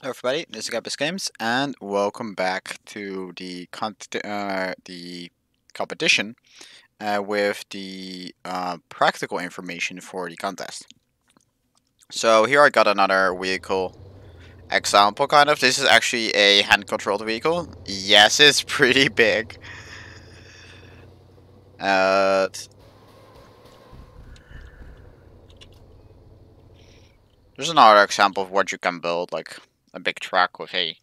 Hello everybody, this is Gabus Games, and welcome back to the competition with the practical information for the contest. So here I got another vehicle example, kind of. This is actually a hand-controlled vehicle. Yes, it's pretty big. Uh, there's another example of what you can build, like a big truck with a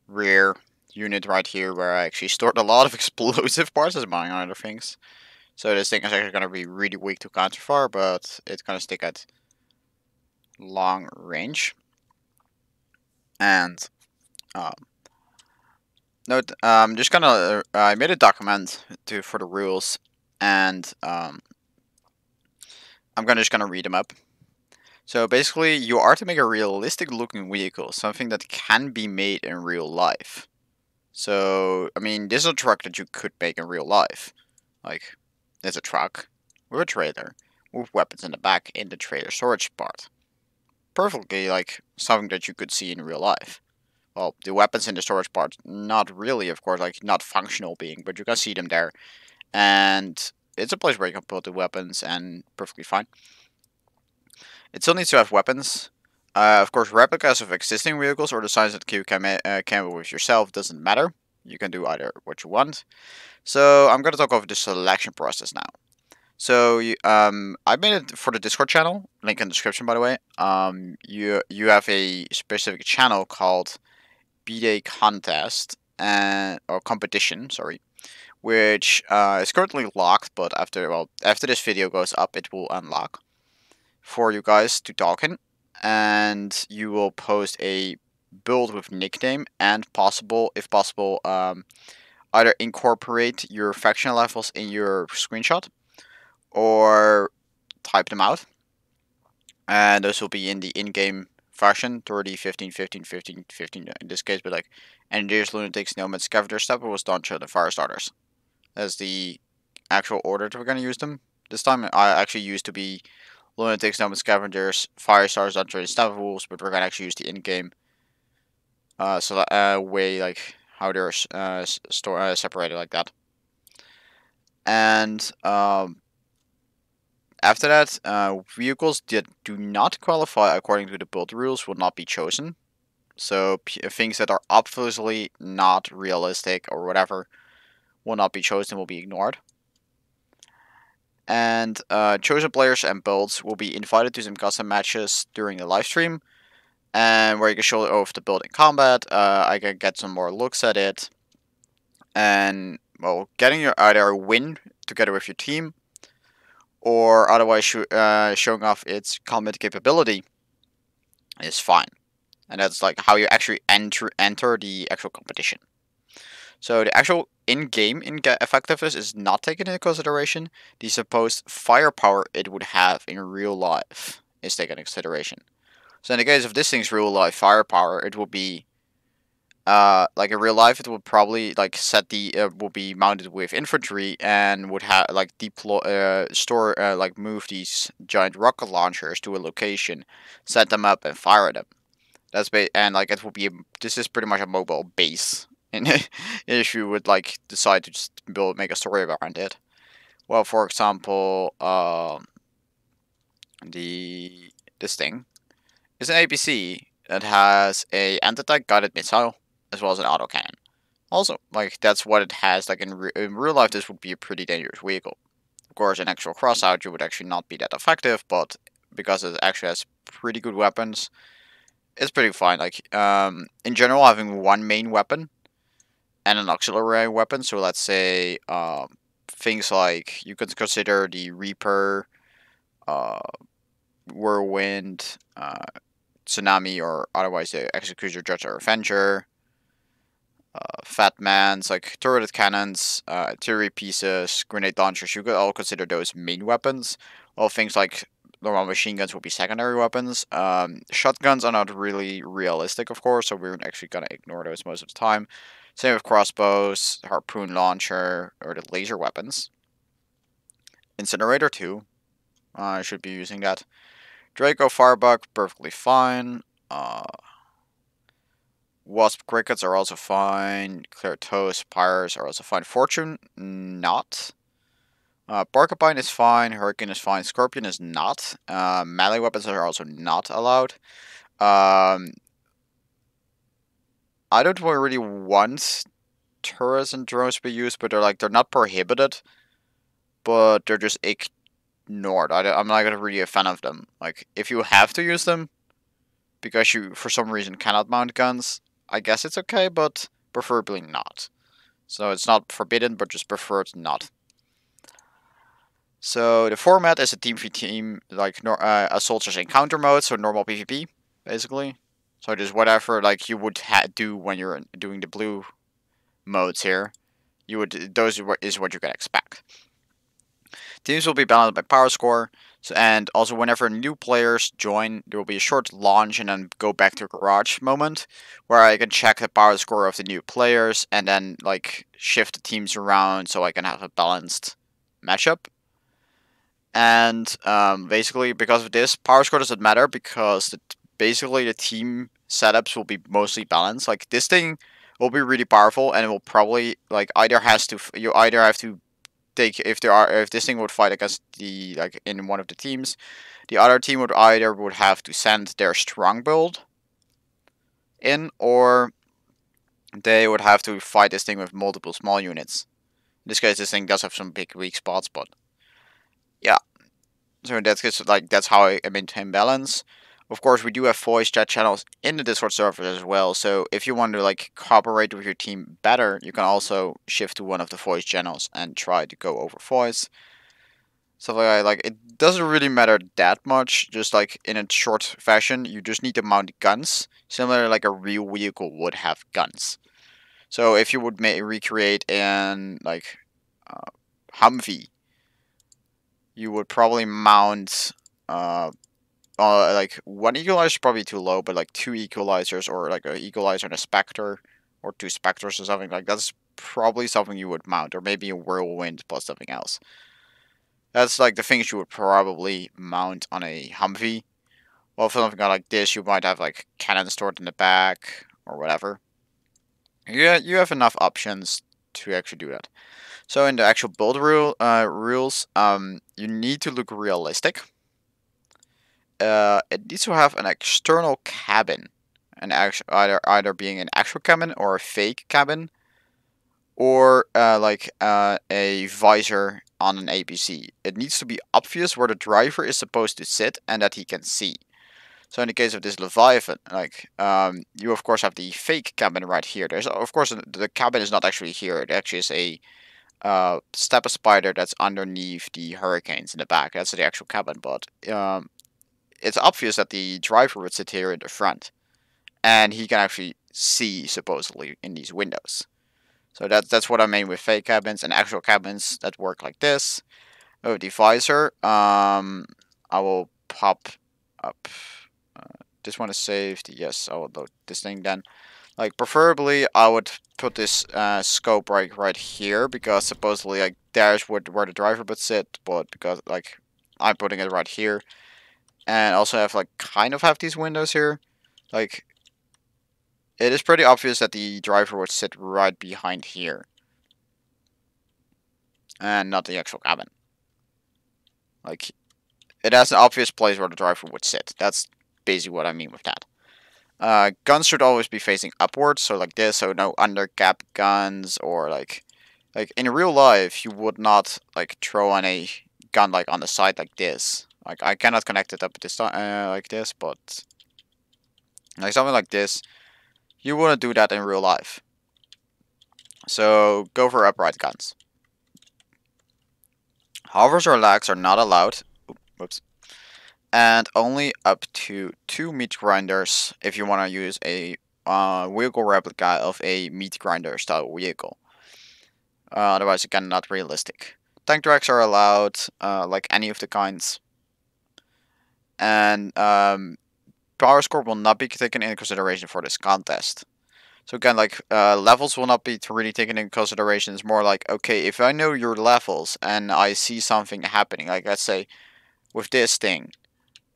rear unit right here, where I actually stored a lot of explosive parts, among other things. So this thing is actually going to be really weak to counterfire, but it's going to stick at long range. And um, note, just gonna I made a document for the rules, and I'm just gonna read them up. So basically, you are to make a realistic looking vehicle, something that can be made in real life. So I mean, this is a truck that you could make in real life. Like, there's a truck with a trailer with weapons in the back in the trailer storage part. Perfectly like something that you could see in real life. Well, the weapons in the storage part, not really, of course, like not functional being, but you can see them there. And it's a place where you can put the weapons and perfectly fine. It still needs to have weapons. Of course, replicas of existing vehicles or designs that you can build with yourself doesn't matter. You can do either what you want. So I'm going to talk over the selection process now. So I made it for the Discord channel. Link in the description, by the way. You have a specific channel called bday contest and or competition, sorry, which is currently locked. But after this video goes up, it will unlock for you guys to talk in, and you will post a build with nickname and possible, if possible, either incorporate your faction levels in your screenshot or type them out, and those will be in the in-game fashion: 30, 15, 15, 15, 15 in this case, but like engineers, lunatics, nomads, scavengers, stepper, stauncher, and fire starters. That's the actual order that we're going to use them. This time I actually used to be lunatics, nomads, scavengers, fire starters, stauncher, and stepper wolves, but we're going to actually use the in-game way, like how they're separated like that. And after that, vehicles that do not qualify according to the build rules will not be chosen. So things that are obviously not realistic or whatever will not be chosen, will be ignored. And chosen players and builds will be invited to some custom matches during the live stream, and where you can show off the build in combat. I can get some more looks at it, and well, getting your either a win together with your team, or otherwise showing off its combat capability is fine. And that's like how you actually enter the actual competition. So the actual in-game effectiveness is not taken into consideration. The supposed firepower it would have in real life is taken into consideration. So in the case of this thing's real life firepower, it will be like in real life, it would probably like set the will be mounted with infantry and would have like deploy like move these giant rocket launchers to a location, set them up and fire them. And like it will be this is pretty much a mobile base. And if you would like decide to just make a story around it, well, for example, this thing is an APC that has a anti-tank guided missile as well as an autocannon. Also, like that's what it has. Like in real life, this would be a pretty dangerous vehicle. Of course, in actual Crossout, you would actually not be that effective, but because it actually has pretty good weapons, it's pretty fine. Like in general, having one main weapon and an auxiliary weapon. So let's say things like you could consider the Reaper, uh, Whirlwind, Tsunami, or otherwise the Executioner, Judge, or Avenger. Fat Mans, like turret cannons, artillery pieces, grenade launchers, you could all consider those main weapons. While things like normal machine guns will be secondary weapons. Shotguns are not really realistic, of course, so we're actually going to ignore those most of the time. Same with crossbows, harpoon launcher, or the laser weapons. Incinerator 2, I should be using that. Draco Firebug, perfectly fine. Wasp crickets are also fine. Clear toes, pyres are also fine. Fortune, not. Porcupine is fine. Hurricane is fine. Scorpion is not. Melee weapons are also not allowed. Um, I don't really want turrets and drones to be used, but they're not prohibited, but they're just ignored. I'm not really a fan of them. Like, if you have to use them because you for some reason cannot mount guns, I guess it's okay, but preferably not. So it's not forbidden, but just preferred not. So the format is a team v team, like a soldiers encounter mode, so normal PvP basically. So just whatever like you would do when you're doing the blue modes here. You would those is what you can expect. Teams will be balanced by power score, so, and also whenever new players join, there will be a short launch and then go back to garage moment, where I can check the power score of the new players and then like shift the teams around so I can have a balanced matchup. And basically, because of this, power score doesn't matter because basically the team setups will be mostly balanced. Like this thing will be really powerful, and it will probably like you either have to take if this thing would fight against the like in one of the teams, the other team would have to send their strong build in, or they would have to fight this thing with multiple small units. In this case, this thing does have some big weak spots, but yeah. So that's how I maintain balance. Of course, we do have voice chat channels in the Discord server as well. So if you want to like cooperate with your team better, you can also shift to one of the voice channels and try to go over voice. Stuff like that. Like it doesn't really matter that much. Just like in a short fashion, you just need to mount guns, similar like a real vehicle would have guns. So if you would recreate an like Humvee, you would probably mount like one equalizer is probably too low, but like two equalizers or like an equalizer and a specter or two specters or something like that's probably something you would mount, or maybe a whirlwind plus something else. That's like the things you would probably mount on a Humvee. Well, for something like this, you might have like cannons stored in the back or whatever. Yeah, you have enough options to actually do that. So in the actual build rules, you need to look realistic. It needs to have an external cabin, either being an actual cabin or a fake cabin, or a visor on an APC. It needs to be obvious where the driver is supposed to sit and that he can see. So in the case of this Leviathan, you of course have the fake cabin right here. There's of course the cabin is not actually here. It actually is a step spider that's underneath the hurricanes in the back. That's the actual cabin, but it's obvious that the driver would sit here in the front, and he can actually see supposedly in these windows. So that's what I mean with fake cabins and actual cabins that work like this. Oh, the visor. I will pop up. Just want to save the yes. I will load this thing then. Like preferably, I would put this scope right here because supposedly like there's where the driver would sit, but because like I'm putting it right here, and also have like kind of have these windows here, like it is pretty obvious that the driver would sit right behind here and not the actual cabin. Like it has an obvious place where the driver would sit. That's basically what I mean with that. Guns should always be facing upwards, so like this, so no undercap guns, or like in real life you would not like throw on a gun like on the side like this. Like I cannot connect it up this like this, but like something like this, you wouldn't do that in real life. So go for upright guns. Hovers or lags are not allowed. Whoops. And only up to 2 meat grinders if you want to use a vehicle replica of a meat grinder style vehicle. Otherwise, again, not realistic. Tank tracks are allowed, like any of the kinds. And power score will not be taken into consideration for this contest. So again, like levels will not be really taken into consideration. It's more like, okay, if I know your levels and I see something happening, like let's say with this thing,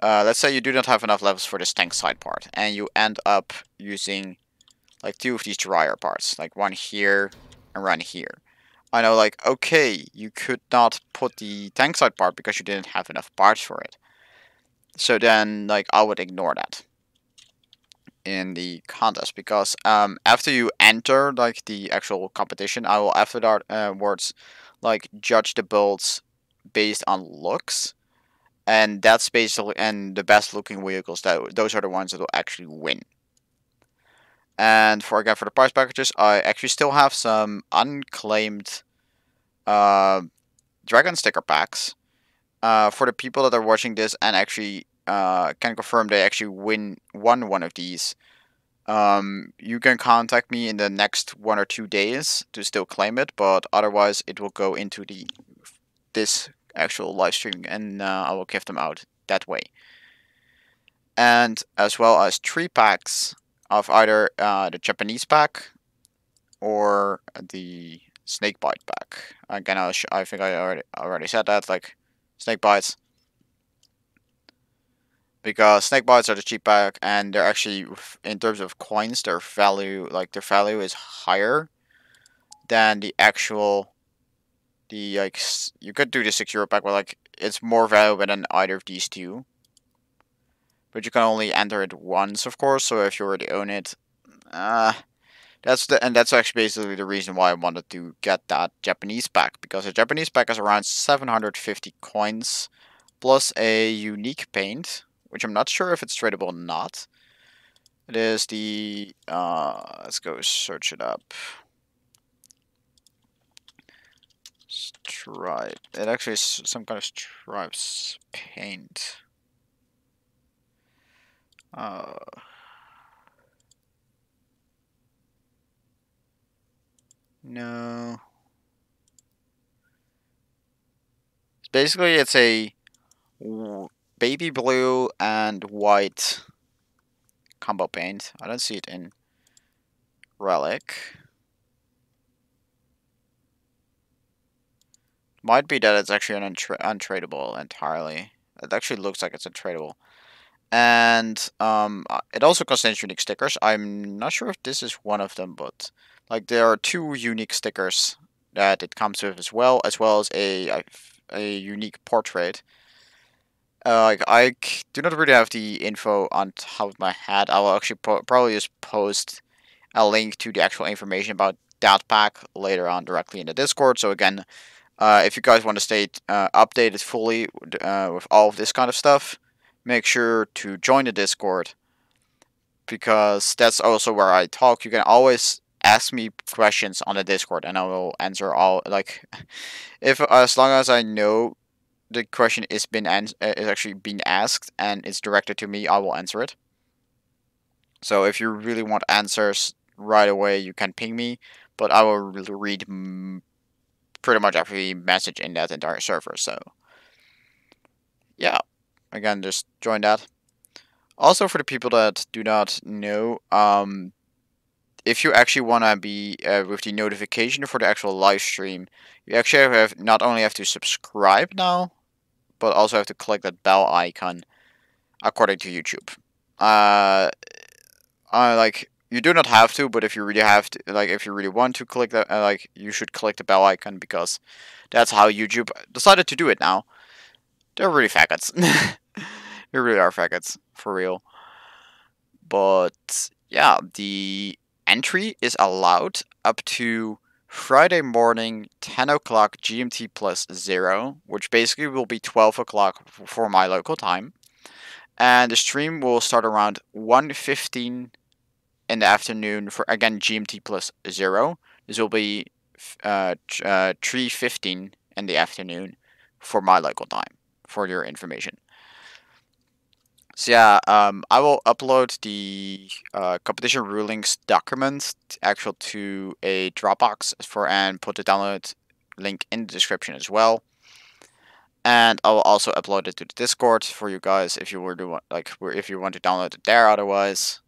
let's say you do not have enough levels for this tank side part, and you end up using like 2 of these dryer parts, like one here and one here. I know, like, okay, you could not put the tank side part because you didn't have enough parts for it. So then, like, I would ignore that in the contest, because after you enter like the actual competition, I will afterwards like judge the builds based on looks, and that's basically, and the best looking vehicles, that those are the ones that will actually win. And for again, for the prize packages, I actually still have some unclaimed uh, dragon sticker packs. For the people that are watching this and actually can confirm they actually won one of these, you can contact me in the next 1 or 2 days to still claim it, but otherwise it will go into this actual live stream, and I will give them out that way. And as well as 3 packs of either the Japanese pack or the snakebite pack. Again, I think I already said that, like snake bites, because snake bites are the cheap pack, and they're actually, in terms of coins, their value, their value is higher than the actual, you could do the €6 pack, but like it's more valuable than either of these two. But you can only enter it once, of course. So if you already own it, that's actually basically the reason why I wanted to get that Japanese pack, because the Japanese pack is around 750 coins plus a unique paint, which I'm not sure if it's tradable or not. It is the let's go search it up. Stripe. It actually is some kind of stripes paint. No. Basically, it's a baby blue and white combo paint. I don't see it in Relic. Might be that it's actually untradable entirely. It actually looks like it's untradeable. And it also contains unique stickers. I'm not sure if this is one of them, but like there are 2 unique stickers that it comes with, as well as a unique portrait. Like do not really have the info on top of my head. I will actually probably just post a link to the actual information about that pack later on directly in the Discord. So again, if you guys want to stay updated fully with all of this kind of stuff, make sure to join the Discord, because that's also where I talk. You can always ask me questions on the Discord, and I will answer all. Like, if as long as I know the question is actually being asked and it's directed to me, I will answer it. So if you really want answers right away, you can ping me, but I will read pretty much every message in that entire server. So yeah, again, just join that. Also, for the people that do not know, if you actually want to be with the notification for the actual live stream, you actually not only have to subscribe now, but also have to click that bell icon according to YouTube. Like, you do not have to, but if you really have to, like, if you really want to click that, like, you should click the bell icon, because that's how YouTube decided to do it now. They're really faggots. They really are faggots, for real. But yeah, the entry is allowed up to Friday morning, 10 o'clock GMT plus 0, which basically will be 12 o'clock for my local time. And the stream will start around 1:15 in the afternoon for, again, GMT plus 0. This will be 3:15 in the afternoon for my local time, for your information. So yeah, I will upload the competition rulings document actual to a Dropbox and put the download link in the description as well. And I will also upload it to the Discord for you guys if you were to if you want to download it there. Otherwise,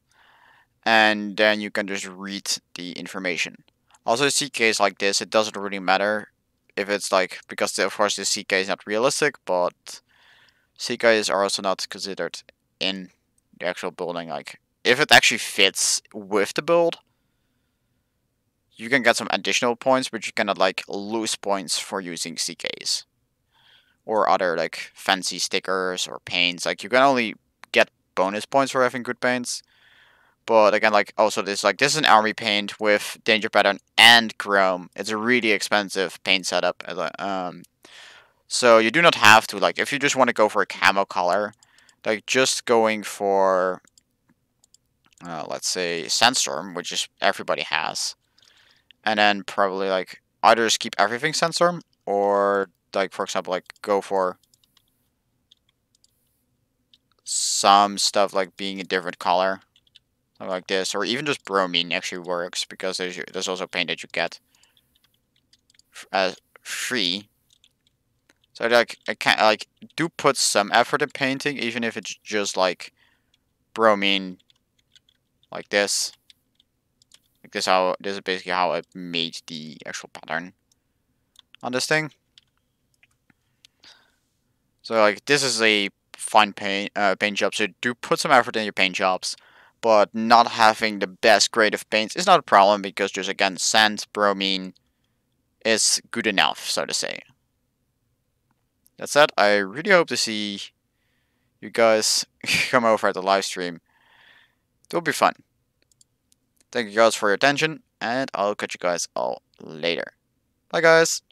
and then you can just read the information. Also, CKs like this, it doesn't really matter if it's like, because of course the CK is not realistic, but CKs are also not considered in the actual building. Like, if it actually fits with the build, you can get some additional points, but you cannot like lose points for using CKs or other like fancy stickers or paints. Like you can only get bonus points for having good paints. But again, like also this is an army paint with danger pattern and chrome. It's a really expensive paint setup. So you do not have to like if you just want to go for a camo color, like just going for let's say sandstorm, which is everybody has, and then probably like either just keep everything sandstorm or like for example like go for some stuff like being a different color like this, or even just bromine actually works because there's also paint that you get as free. So like I can't like do put some effort in painting, even if it's just like bromine, like this. Like this is basically how I made the actual pattern on this thing. So like this is a fine paint job. So do put some effort in your paint jobs, but not having the best grade of paints is not a problem because just again sand, bromine is good enough, so to say. That said, I really hope to see you guys come over at the live stream. It will be fun. Thank you guys for your attention, and I'll catch you guys all later. Bye guys!